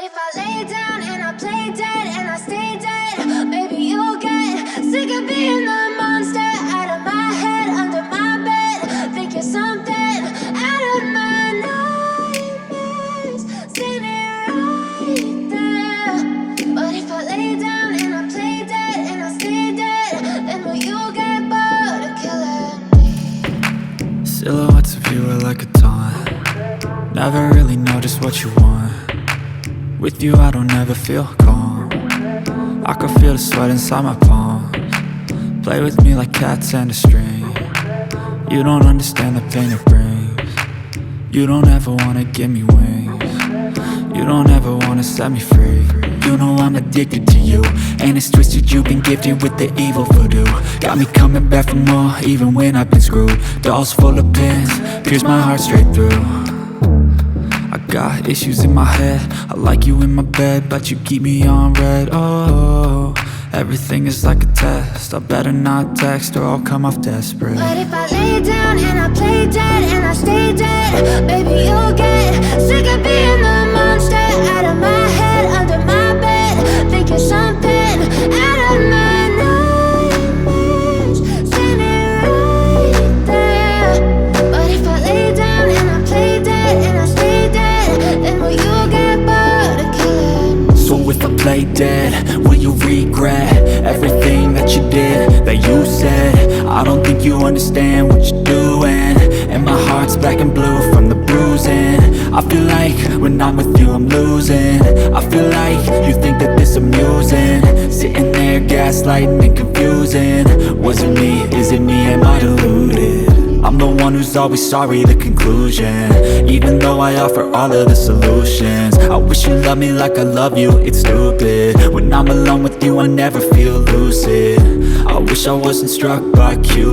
if I lay down and I play dead and I stay dead, maybe you'll get sick of being the monster out of my head, under my bed. Think you're something out of my nightmares, standing right there. But if I lay down and I play dead and I stay dead, then will you get bored of killing me? Silhouettes of you are like a taunt. Never really know just what you want. With you I don't ever feel calm. I can feel the sweat inside my palms. Play with me like cats and a string. You don't understand the pain it brings. You don't ever wanna give me wings. You don't ever wanna set me free. You know I'm addicted to you, and it's twisted, you've been gifted with the evil voodoo. Got me coming back for more, even when I've been screwed. Dolls full of pins, pierce my heart straight through. I got issues in my head, I like you in my bed, but you keep me on red. Oh, everything is like a test, I better not text or I'll come off desperate. But if I lay down and I play dead and I stay dead, baby you'll get sick of being the monster out of my head, under my bed. Think you're something out of my nightmares, standing right there. But if I lay down and I play dead and I stay dead, then will you get bored of killing me? So if I play dead, will you regret everything that you did, that you said? I don't think you understand what you're doing, and my heart's black and blue from the bruising. I feel like when I'm with you I'm losing. I feel like you think that this amusing, sitting there gaslighting and confusing. Was it me? Is it me? Am I deluded? I'm the one who's always sorry, the conclusion, even though I offer all of the solutions. I wish you loved me like I love you, it's stupid. When I'm alone with you I never feel lucid. I wish I wasn't struck by Q.